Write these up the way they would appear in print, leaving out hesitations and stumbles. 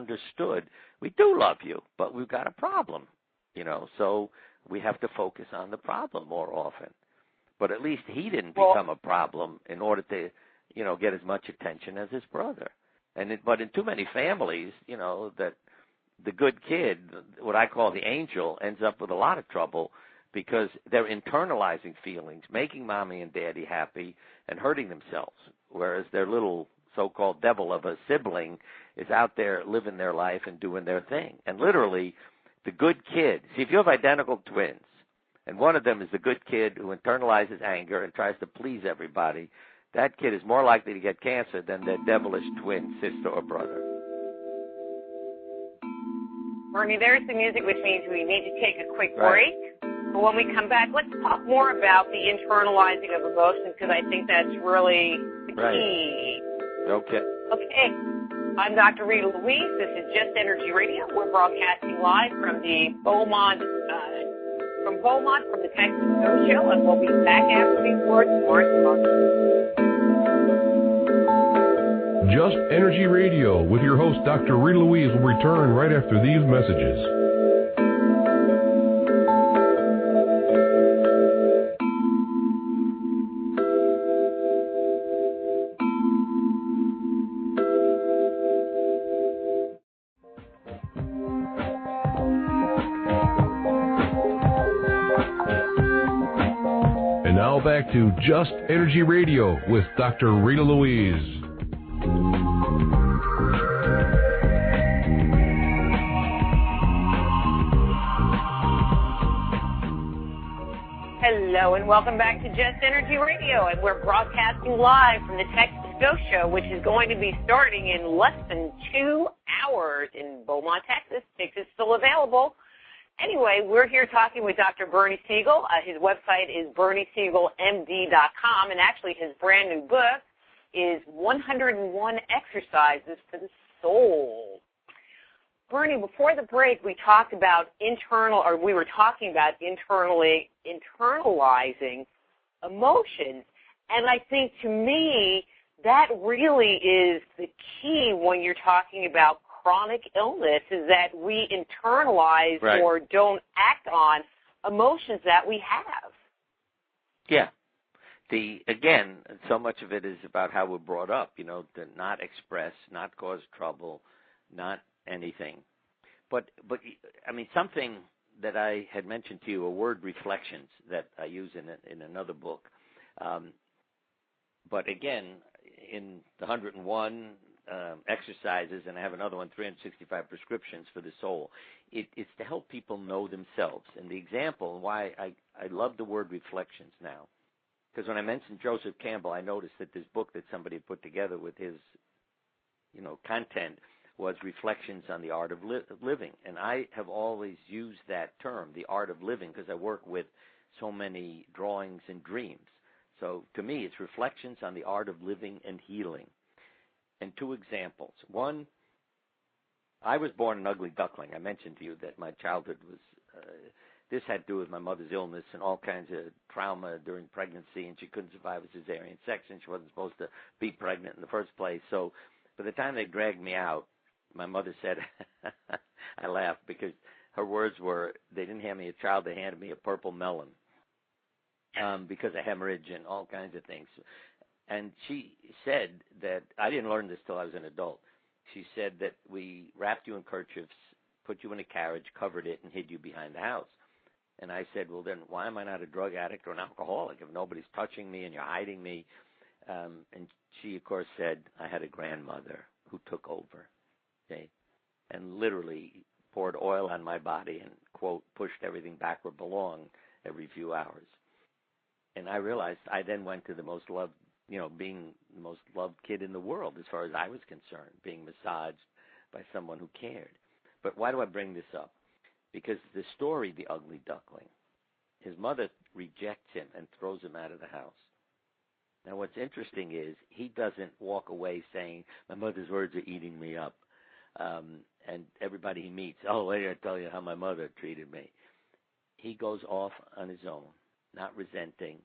understood, we do love you, but we've got a problem, so we have to focus on the problem more often. But at least he didn't become a problem in order to, get as much attention as his brother. But in too many families, that the good kid, what I call the angel, ends up with a lot of trouble because they're internalizing feelings, making mommy and daddy happy, and hurting themselves, whereas their little so-called devil of a sibling is out there living their life and doing their thing. And literally, the good kid, see, if you have identical twins, and one of them is the good kid who internalizes anger and tries to please everybody, that kid is more likely to get cancer than their devilish twin sister or brother. Bernie, there's the music, which means we need to take a quick break. But when we come back, let's talk more about the internalizing of emotions, because I think that's really the key. Okay. I'm Dr. Rita Louise. This is Just Energy Radio. We're broadcasting live from the Beaumont, from the Texas Go Show, and we'll be back after these words. Just Energy Radio with your host, Dr. Rita Louise, will return right after these messages. And now back to Just Energy Radio with Dr. Rita Louise. Hello and welcome back to Just Energy Radio, and we're broadcasting live from the Texas Go Show, which is going to be starting in less than 2 hours in Beaumont, Texas. Tickets still available. Anyway, we're here talking with Dr. Bernie Siegel. His website is berniesiegelmd.com, and actually his brand new book is 101 Exercises for the Soul. Bernie, before the break, we were talking about internalizing emotions. And I think, to me, that really is the key when you're talking about chronic illness, is that we internalize or don't act on emotions that we have. Yeah. Again, so much of it is about how we're brought up, to not express, not cause trouble, not anything. But I mean, something that I had mentioned to you, a word, reflections, that I use in another book. But again, in the 101 exercises, and I have another one, 365 prescriptions for the soul, it's to help people know themselves. And the example, and why I love the word reflections now, because when I mentioned Joseph Campbell, I noticed that this book that somebody put together with his, content was Reflections on the Art of Living. And I have always used that term, the art of living, because I work with so many drawings and dreams. So to me, it's Reflections on the Art of Living and Healing. And two examples. One, I was born an ugly duckling. I mentioned to you that my childhood was, this had to do with my mother's illness and all kinds of trauma during pregnancy, and she couldn't survive a cesarean section. She wasn't supposed to be pregnant in the first place. So by the time they dragged me out, my mother said, I laughed because her words were, they didn't hand me a child, they handed me a purple melon because of hemorrhage and all kinds of things. And she said that, I didn't learn this till I was an adult. She said that we wrapped you in kerchiefs, put you in a carriage, covered it, and hid you behind the house. And I said, well, then why am I not a drug addict or an alcoholic if nobody's touching me and you're hiding me? And she, of course, said, I had a grandmother who took over, okay, and literally poured oil on my body and, quote, pushed everything back where it belonged every few hours. And I realized I then went to the most loved, being the most loved kid in the world as far as I was concerned, being massaged by someone who cared. But why do I bring this up? Because the story, The Ugly Duckling, his mother rejects him and throws him out of the house. Now, what's interesting is he doesn't walk away saying, my mother's words are eating me up. And everybody he meets, later I tell you how my mother treated me. He goes off on his own, not resenting,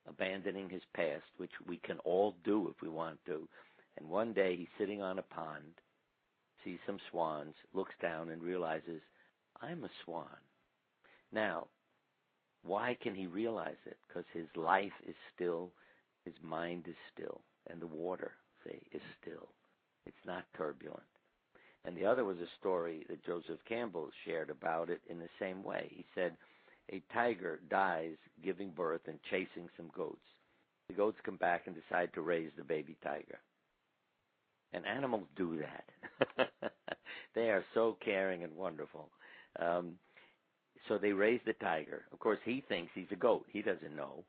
abandoning his past, which we can all do if we want to. And one day he's sitting on a pond, sees some swans, looks down, and realizes, I'm a swan. Now, why can he realize it? Because his life is still, his mind is still, and the water, say, is still. It's not turbulent. And the other was a story that Joseph Campbell shared about it in the same way. He said, a tiger dies giving birth and chasing some goats. The goats come back and decide to raise the baby tiger. And animals do that. They are so caring and wonderful. So they raise the tiger. Of course, he thinks he's a goat. He doesn't know.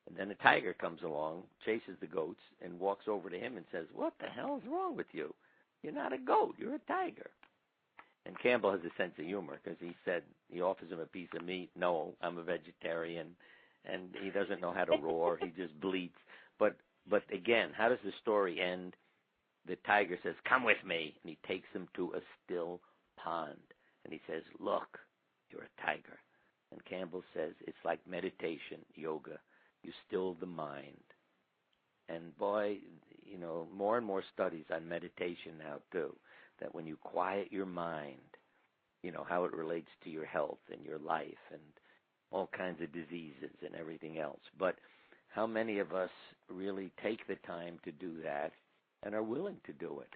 And then the tiger comes along, chases the goats, and walks over to him and says, what the hell is wrong with you? You're not a goat. You're a tiger. And Campbell has a sense of humor because he said, he offers him a piece of meat. No, I'm a vegetarian. And he doesn't know how to roar. He just bleats. But again, how does the story end? The tiger says, come with me. And he takes him to a still pond. And he says, look, you're a tiger. And Campbell says, it's like meditation, yoga. You still the mind. And boy, you know, more and more studies on meditation now too, that when you quiet your mind, you know, how it relates to your health and your life and all kinds of diseases and everything else. But how many of us really take the time to do that and are willing to do it?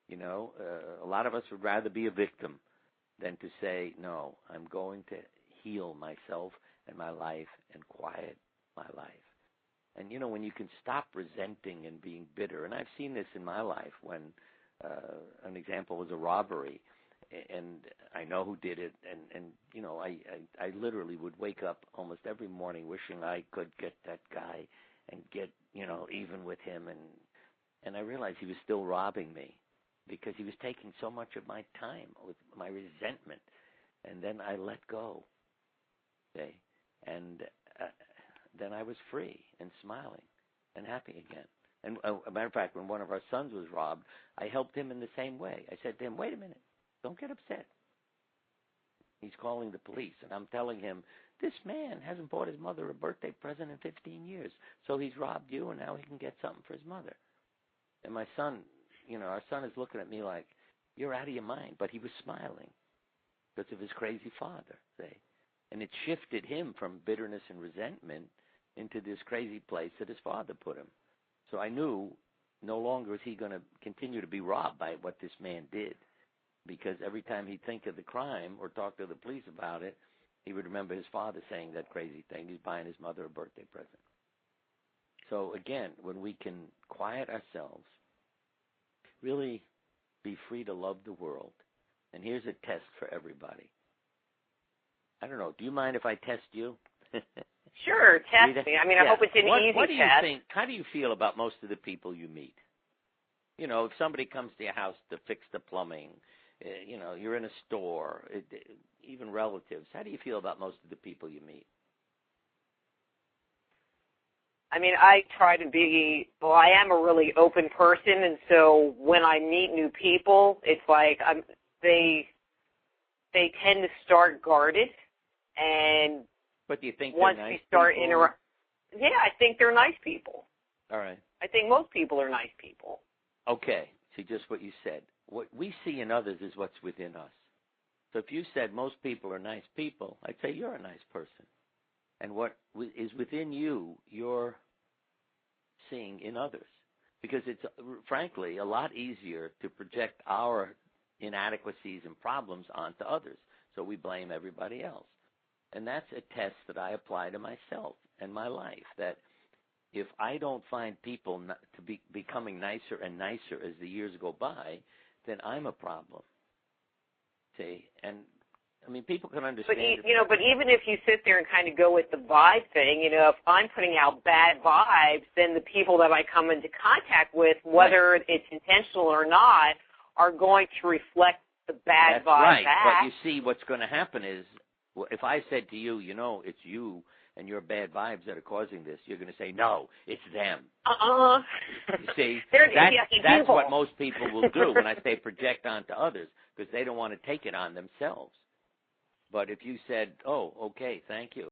You know, a lot of us would rather be a victim than to say, no, I'm going to heal myself and my life and quiet my life. And, you know, when you can stop resenting and being bitter, and I've seen this in my life when an example was a robbery, and I know who did it, and you know, I literally would wake up almost every morning wishing I could get that guy and get, you know, even with him, and I realized he was still robbing me because he was taking so much of my time with my resentment, and then I let go, okay, and then I was free and smiling and happy again. And a matter of fact, when one of our sons was robbed, I helped him in the same way. I said to him, wait a minute, don't get upset. He's calling the police, and I'm telling him, this man hasn't bought his mother a birthday present in 15 years, so he's robbed you, and now he can get something for his mother. And my son, you know, our son is looking at me like, you're out of your mind, but he was smiling because of his crazy father, see? And it shifted him from bitterness and resentment into this crazy place that his father put him. So I knew no longer is he going to continue to be robbed by what this man did, because every time he'd think of the crime or talk to the police about it, he would remember his father saying that crazy thing. He's buying his mother a birthday present. So again, when we can quiet ourselves, really be free to love the world. And here's a test for everybody. I don't know. Do you mind if I test you? Sure, test me. I mean, I hope it's an easy what do you test. think? How do you feel about most of the people you meet? You know, if somebody comes to your house to fix the plumbing, you know, you're in a store, even relatives, how do you feel about most of the people you meet? I mean, I try to be, well, I am a really open person, and so when I meet new people, it's like they tend to start guarded, and but do you think once they're nice we start people? Yeah, I think they're nice people. All right. I think most people are nice people. Okay. See, just what you said. What we see in others is what's within us. So if you said most people are nice people, I'd say you're a nice person. And what is within you, you're seeing in others. Because it's, frankly, a lot easier to project our inadequacies and problems onto others. So we blame everybody else. And that's a test that I apply to myself and my life, that if I don't find people to be becoming nicer and nicer as the years go by, then I'm a problem. See? And, I mean, people can understand. But even if you sit there and kind of go with the vibe thing, you know, if I'm putting out bad vibes, then the people that I come into contact with, whether it's intentional or not, are going to reflect the bad vibe back. But you see, what's going to happen is, well, if I said to you, you know, it's you and your bad vibes that are causing this, you're going to say, no, it's them. You see, that's what most people will do when I say project onto others, because they don't want to take it on themselves. But if you said, oh, okay, thank you.